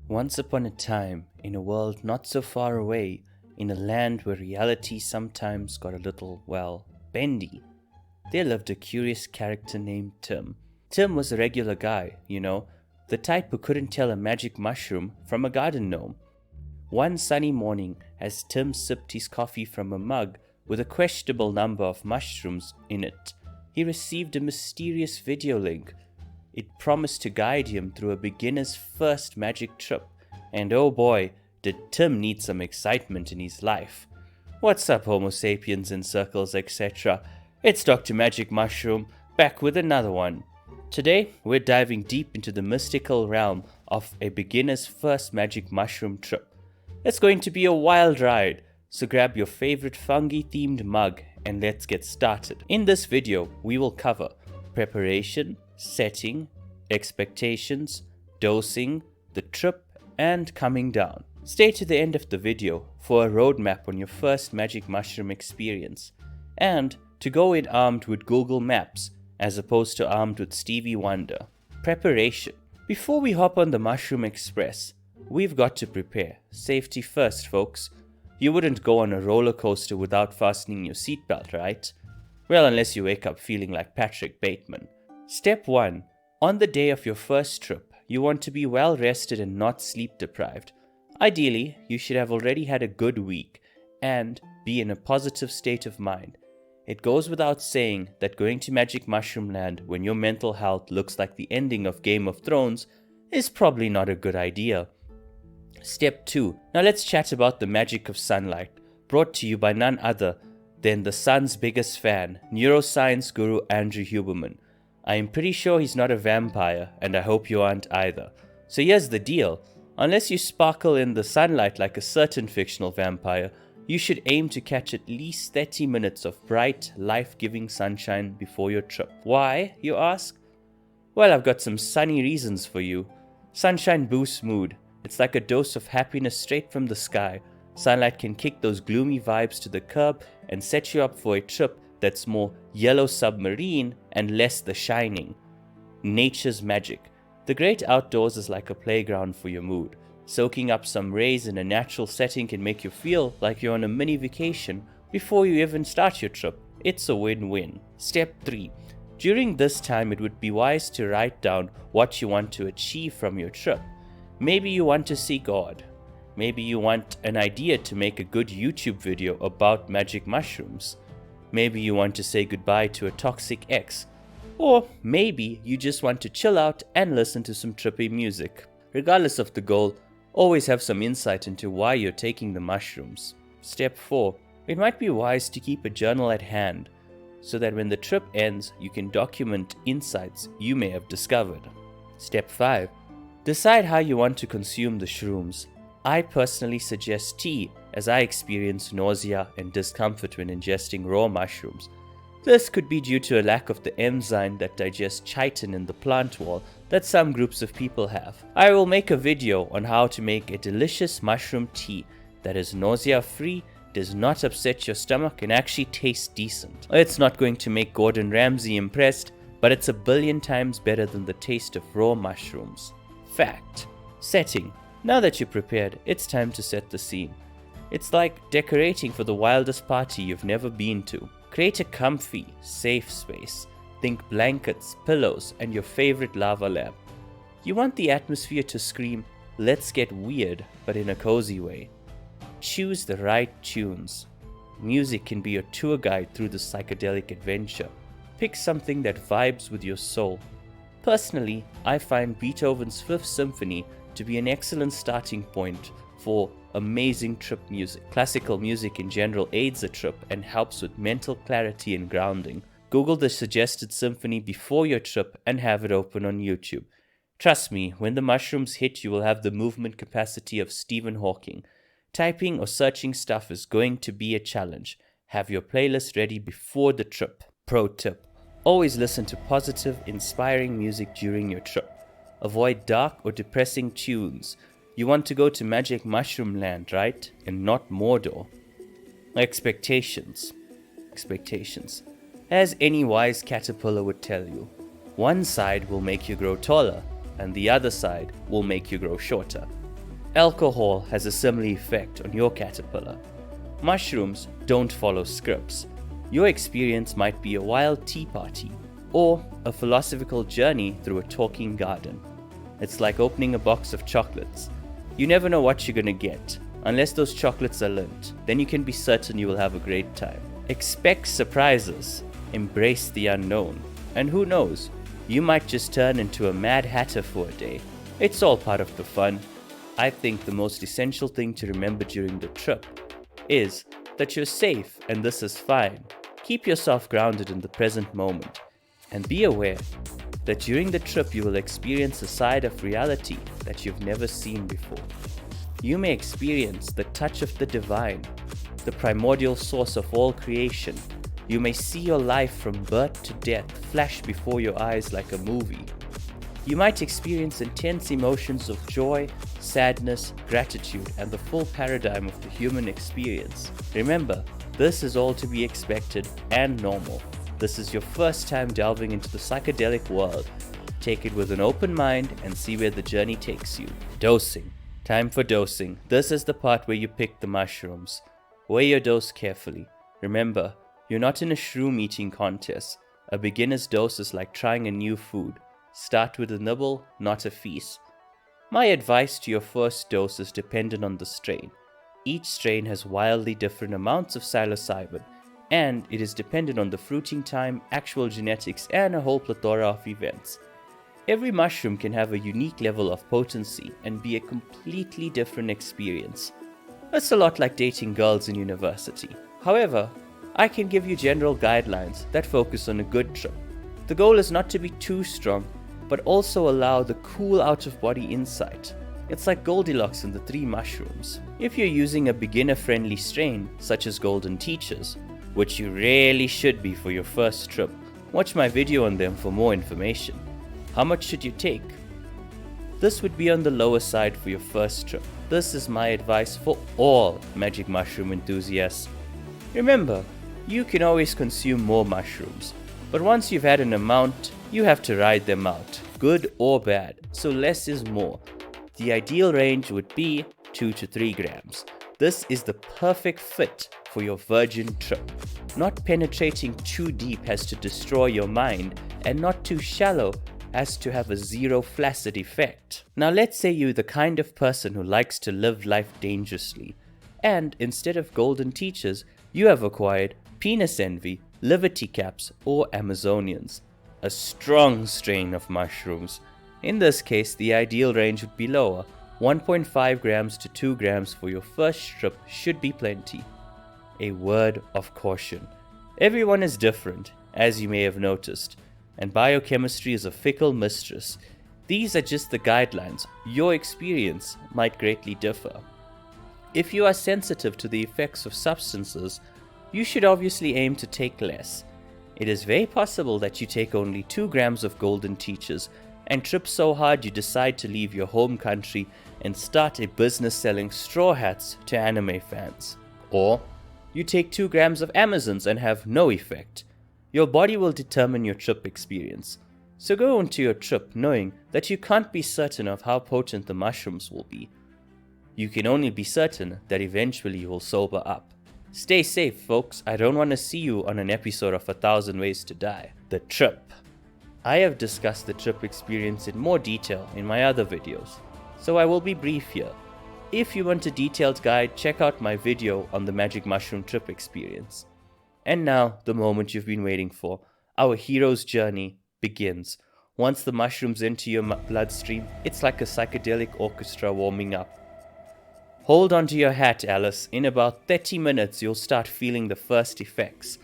Once upon a time, in a world not so far away, in a land where reality sometimes got a little, well, bendy, there lived a curious character named Tim. Tim was a regular guy, the type who couldn't tell a magic mushroom from a garden gnome. One sunny morning, as Tim sipped his coffee from a mug with a questionable number of mushrooms in it, he received a mysterious video link. It promised to guide him through a beginner's first magic trip, and oh boy, did Tim need some excitement in his life. What's up, Homo sapiens in circles, etc.? It's Dr. Magic Mushroom, back with another one. Today, we're diving deep into the mystical realm of a beginner's first magic mushroom trip. It's going to be a wild ride, so grab your favorite fungi-themed mug and let's get started. In this video, we will cover preparation, setting, expectations, dosing, the trip, and coming down. Stay to the end of the video for a roadmap on your first magic mushroom experience, and to go in armed with Google Maps as opposed to armed with Stevie Wonder. Preparation. Before we hop on the Mushroom Express, we've got to prepare. Safety first, folks. You wouldn't go on a roller coaster without fastening your seatbelt, right? Well, unless you wake up feeling like Patrick Bateman. Step 1. On the day of your first trip, you want to be well rested and not sleep deprived. Ideally, you should have already had a good week and be in a positive state of mind. It goes without saying that going to Magic Mushroom Land when your mental health looks like the ending of Game of Thrones is probably not a good idea. Step 2. Now let's chat about the magic of sunlight, brought to you by none other than the sun's biggest fan, neuroscience guru Andrew Huberman. I am pretty sure he's not a vampire, and I hope you aren't either. So here's the deal. Unless you sparkle in the sunlight like a certain fictional vampire, you should aim to catch at least 30 minutes of bright, life-giving sunshine before your trip. Why, you ask? Well, I've got some sunny reasons for you. Sunshine boosts mood. It's like a dose of happiness straight from the sky. Sunlight can kick those gloomy vibes to the curb and set you up for a trip that's more Yellow Submarine and less The Shining. Nature's magic. The great outdoors is like a playground for your mood. Soaking up some rays in a natural setting can make you feel like you're on a mini vacation before you even start your trip. It's a win-win. Step 3. During this time, it would be wise to write down what you want to achieve from your trip. Maybe you want to see God. Maybe you want an idea to make a good YouTube video about magic mushrooms. Maybe you want to say goodbye to a toxic ex. Or maybe you just want to chill out and listen to some trippy music. Regardless of the goal, always have some insight into why you're taking the mushrooms. Step 4. It might be wise to keep a journal at hand so that when the trip ends, you can document insights you may have discovered. Step 5. Decide how you want to consume the shrooms. I personally suggest tea, as I experience nausea and discomfort when ingesting raw mushrooms. This could be due to a lack of the enzyme that digests chitin in the plant wall that some groups of people have. I will make a video on how to make a delicious mushroom tea that is nausea-free, does not upset your stomach, and actually tastes decent. It's not going to make Gordon Ramsay impressed, but it's a billion times better than the taste of raw mushrooms. Fact. Setting. Now that you're prepared, it's time to set the scene. It's like decorating for the wildest party you've never been to. Create a comfy, safe space. Think blankets, pillows, and your favorite lava lamp. You want the atmosphere to scream, "Let's get weird," but in a cozy way. Choose the right tunes. Music can be your tour guide through the psychedelic adventure. Pick something that vibes with your soul. Personally, I find Beethoven's Fifth Symphony to be an excellent starting point for amazing trip music. Classical music in general aids a trip and helps with mental clarity and grounding. Google the suggested symphony before your trip and have it open on YouTube. Trust me, when the mushrooms hit, you will have the movement capacity of Stephen Hawking. Typing or searching stuff is going to be a challenge. Have your playlist ready before the trip. Pro tip. Always listen to positive, inspiring music during your trip. Avoid dark or depressing tunes. You want to go to Magic Mushroom Land, right? And not Mordor. Expectations. As any wise caterpillar would tell you, one side will make you grow taller, and the other side will make you grow shorter. Alcohol has a similar effect on your caterpillar. Mushrooms don't follow scripts. Your experience might be a wild tea party or a philosophical journey through a talking garden. It's like opening a box of chocolates. You never know what you're gonna get. Unless those chocolates are Lindt, then you can be certain you will have a great time. Expect surprises, embrace the unknown, and who knows, you might just turn into a mad hatter for a day. It's all part of the fun. I think the most essential thing to remember during the trip is that you're safe and this is fine. Keep yourself grounded in the present moment and be aware that during the trip you will experience a side of reality that you've never seen before. You may experience the touch of the divine, the primordial source of all creation. You may see your life from birth to death flash before your eyes like a movie. You might experience intense emotions of joy, sadness, gratitude, and the full paradigm of the human experience. Remember, this is all to be expected and normal. This is your first time delving into the psychedelic world. Take it with an open mind and see where the journey takes you. Dosing. Time for dosing. This is the part where you pick the mushrooms. Weigh your dose carefully. Remember, you're not in a shroom eating contest. A beginner's dose is like trying a new food. Start with a nibble, not a feast. My advice to your first dose is dependent on the strain. Each strain has wildly different amounts of psilocybin, and it is dependent on the fruiting time, actual genetics, and a whole plethora of events. Every mushroom can have a unique level of potency and be a completely different experience. It's a lot like dating girls in university. However, I can give you general guidelines that focus on a good trip. The goal is not to be too strong, but also allow the cool out-of-body insight. It's like Goldilocks and the three mushrooms. If you're using a beginner-friendly strain, such as Golden Teachers, which you really should be for your first trip, watch my video on them for more information. How much should you take? This would be on the lower side for your first trip. This is my advice for all magic mushroom enthusiasts. Remember, you can always consume more mushrooms, but once you've had an amount, you have to ride them out, good or bad, so less is more. The ideal range would be 2 to 3 grams. This is the perfect fit for your virgin trip. Not penetrating too deep as to destroy your mind, and not too shallow as to have a zero flaccid effect. Now let's say you're the kind of person who likes to live life dangerously, and instead of Golden Teachers, you have acquired Penis Envy, Liberty Caps, or Amazonians, a strong strain of mushrooms. In this case, the ideal range would be lower. 1.5 grams to 2 grams for your first trip should be plenty. A word of caution. Everyone is different, as you may have noticed, and biochemistry is a fickle mistress. These are just the guidelines. Your experience might greatly differ. If you are sensitive to the effects of substances, you should obviously aim to take less. It is very possible that you take only 2 grams of Golden Teachers and trip so hard you decide to leave your home country and start a business selling straw hats to anime fans. Or you take 2 grams of Amazons and have no effect. Your body will determine your trip experience. So go into your trip knowing that you can't be certain of how potent the mushrooms will be. You can only be certain that eventually you will sober up. Stay safe, folks. I don't want to see you on an episode of 1,000 Ways to Die. The trip. I have discussed the trip experience in more detail in my other videos, so I will be brief here. If you want a detailed guide, check out my video on the Magic Mushroom trip experience. And now, the moment you've been waiting for. Our hero's journey begins. Once the mushrooms enter your bloodstream, it's like a psychedelic orchestra warming up. Hold onto your hat, Alice. In about 30 minutes, you'll start feeling the first effects.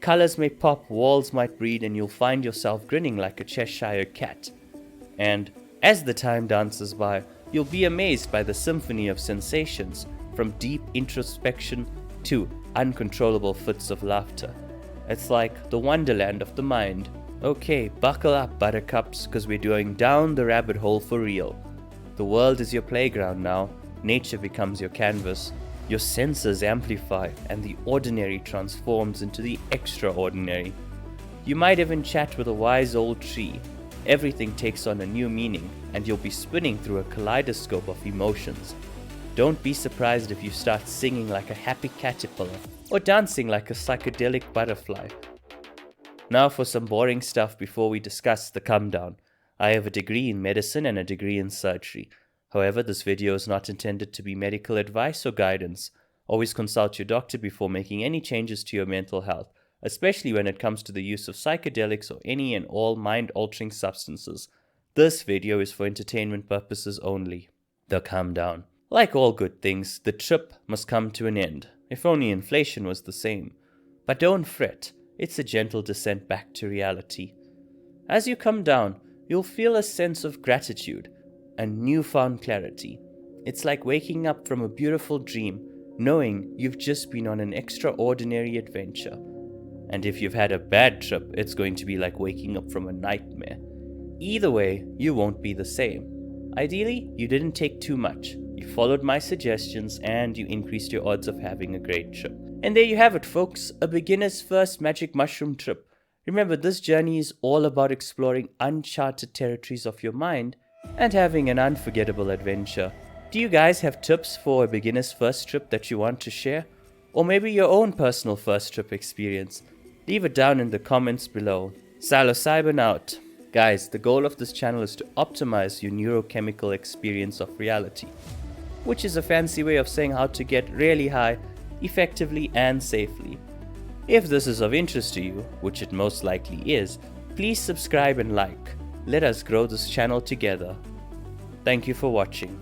Colors may pop, walls might breathe, and you'll find yourself grinning like a Cheshire cat. And as the time dances by, you'll be amazed by the symphony of sensations, from deep introspection to uncontrollable fits of laughter. It's like the wonderland of the mind. Okay, buckle up, buttercups, because we're going down the rabbit hole for real. The world is your playground now. Nature becomes your canvas. Your senses amplify, and the ordinary transforms into the extraordinary. You might even chat with a wise old tree. Everything takes on a new meaning, and you'll be spinning through a kaleidoscope of emotions. Don't be surprised if you start singing like a happy caterpillar or dancing like a psychedelic butterfly. Now for some boring stuff before we discuss the come down. I have a degree in medicine and a degree in surgery. However, this video is not intended to be medical advice or guidance. Always consult your doctor before making any changes to your mental health, especially when it comes to the use of psychedelics or any and all mind-altering substances. This video is for entertainment purposes only. The come down. Like all good things, the trip must come to an end. If only inflation was the same. But don't fret, it's a gentle descent back to reality. As you come down, you'll feel a sense of gratitude and newfound clarity. It's like waking up from a beautiful dream, knowing you've just been on an extraordinary adventure. And if you've had a bad trip, it's going to be like waking up from a nightmare. Either way, you won't be the same. Ideally, you didn't take too much. You followed my suggestions and you increased your odds of having a great trip. And there you have it, folks, a beginner's first magic mushroom trip. Remember, this journey is all about exploring uncharted territories of your mind and having an unforgettable adventure. Do you guys have tips for a beginner's first trip that you want to share? Or maybe your own personal first trip experience? Leave it down in the comments below. Psilocybin out. Guys, the goal of this channel is to optimize your neurochemical experience of reality, which is a fancy way of saying how to get really high, effectively and safely. If this is of interest to you, which it most likely is, please subscribe and like. Let us grow this channel together. Thank you for watching.